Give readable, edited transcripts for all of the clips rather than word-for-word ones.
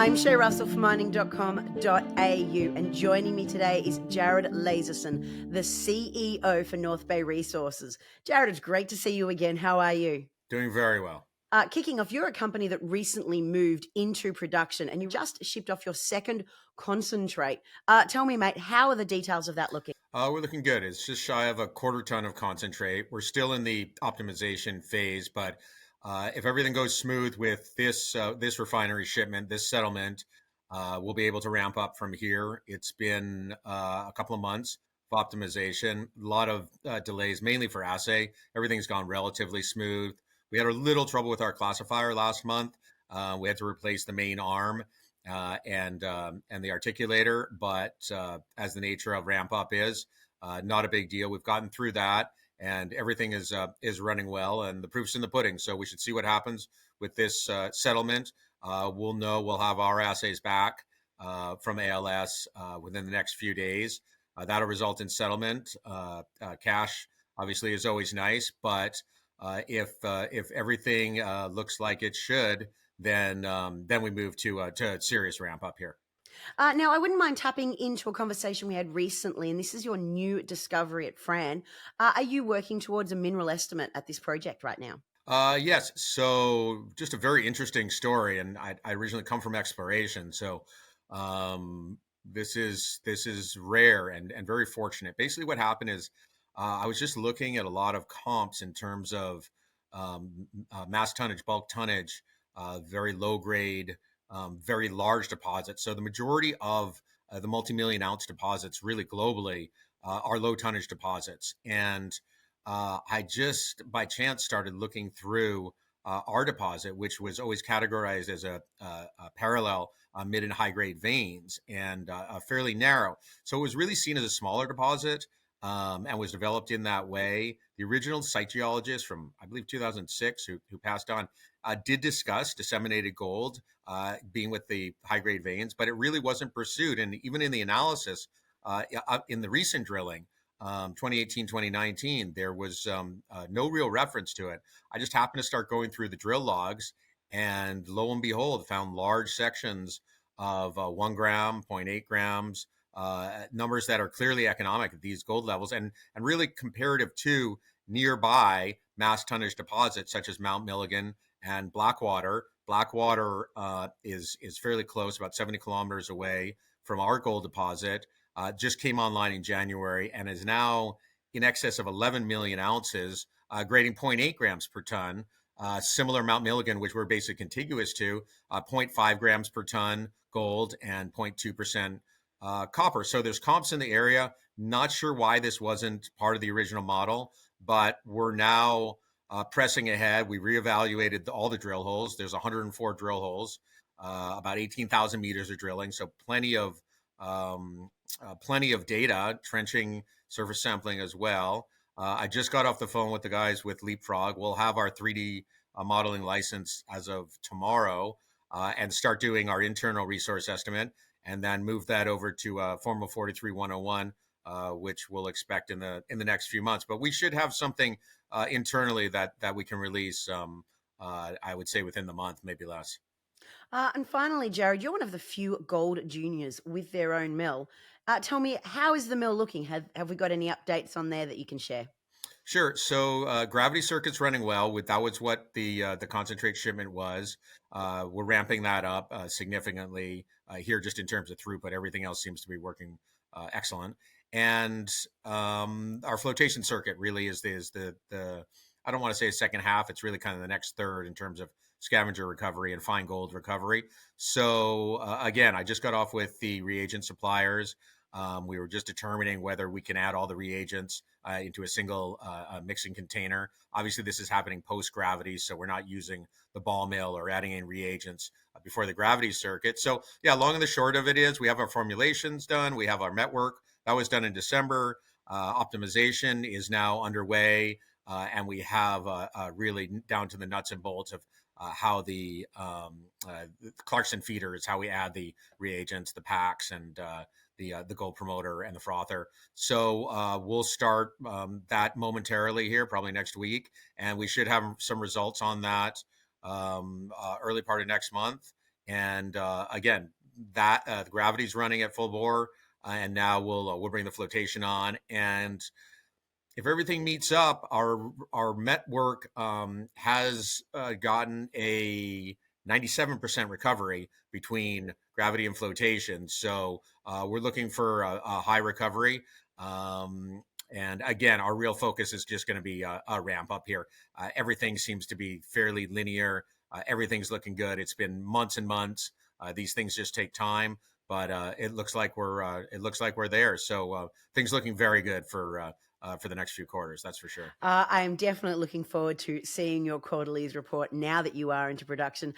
I'm Shay Russell from mining.com.au, and joining me today is Jared Lazerson, the CEO for North Bay Resources. Jared, it's great to see you again. How are you? Doing very well. Kicking off, you're a company that recently moved into production and you just shipped off your second concentrate. Tell me, mate, how are the details of that looking? We're looking good. It's just shy of a quarter ton of concentrate. We're still in the optimization phase, but if everything goes smooth with this refinery shipment, this settlement, we'll be able to ramp up from here. It's been a couple of months of optimization, a lot of delays, mainly for assay. Everything's gone relatively smooth. We had a little trouble with our classifier last month. We had to replace the main arm and the articulator, but as the nature of ramp up is, not a big deal. We've gotten through that, and everything is running well, and the proof's in the pudding. So we should see what happens with this settlement. We'll know. We'll have our assays back from ALS within the next few days. That'll result in settlement. Cash obviously is always nice, but if everything looks like it should, then we move to a serious ramp up here. Now, I wouldn't mind tapping into a conversation we had recently, and this is your new discovery at Fran. Are you working towards a mineral estimate at this project right now? Yes. So just a very interesting story, and I originally come from exploration, so this is rare and very fortunate. Basically, what happened is I was just looking at a lot of comps in terms of mass tonnage, bulk tonnage, very low grade, very large deposits. So the majority of the multi-million ounce deposits, really globally, are low tonnage deposits. And I just by chance started looking through our deposit, which was always categorized as a parallel mid and high grade veins and fairly narrow. So it was really seen as a smaller deposit and was developed in that way. The original site geologist from, I believe, 2006, who passed on, did discuss disseminated gold being with the high grade veins, but it really wasn't pursued. And even in the analysis, in the recent drilling, 2018, 2019, there was no real reference to it. I just happened to start going through the drill logs, and lo and behold, found large sections of 1 gram, 0.8 grams, numbers that are clearly economic at these gold levels and really comparative to nearby mass tonnage deposits such as Mount Milligan and Blackwater. Blackwater is fairly close, about 70 kilometers away from our gold deposit. Just came online in January and is now in excess of 11 million ounces, grading 0.8 grams per ton. Similar Mount Milligan, which we're basically contiguous to, 0.5 grams per ton gold and 0.2% copper. So there's comps in the area. Not sure why this wasn't part of the original model, but we're now pressing ahead. We reevaluated all the drill holes. There's 104 drill holes, about 18,000 meters of drilling. So plenty of data, trenching, surface sampling as well. I just got off the phone with the guys with Leapfrog. We'll have our 3D modeling license as of tomorrow and start doing our internal resource estimate, and then move that over to formal 43101, which we'll expect in the next few months. But we should have something internally that we can release, I would say within the month, maybe less. And finally, Jared, you're one of the few gold juniors with their own mill. Tell me, how is the mill looking? Have we got any updates on there that you can share? Sure. So gravity circuit's running well. That was what the concentrate shipment was. We're ramping that up significantly here, just in terms of throughput. Everything else seems to be working excellent. And our flotation circuit really is the I don't want to say a second half. It's really kind of the next third in terms of scavenger recovery and fine gold recovery. So again, I just got off with the reagent suppliers. We were just determining whether we can add all the reagents into a single mixing container. Obviously, this is happening post-gravity, so we're not using the ball mill or adding in reagents before the gravity circuit. So yeah, long and the short of it is we have our formulations done. We have our met work. That was done in December. Optimization is now underway, and we have really down to the nuts and bolts of how the Clarkson feeder is how we add the reagents, the packs, and the gold promoter and the frother. So we'll start that momentarily here, probably next week, and we should have some results on that early part of next month. And again, that the gravity's running at full bore, and now we'll bring the flotation on. And if everything meets up, our met work has gotten a 97% recovery between gravity and flotation. So we're looking for a high recovery. And again, our real focus is just going to be a ramp up here. Everything seems to be fairly linear. Everything's looking good. It's been months and months. These things just take time, but it looks like we're there. So things looking very good for the next few quarters. That's for sure. I am definitely looking forward to seeing your quarterlies report now that you are into production.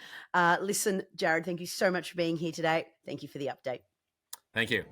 Listen, Jared, thank you so much for being here today. Thank you for the update. Thank you.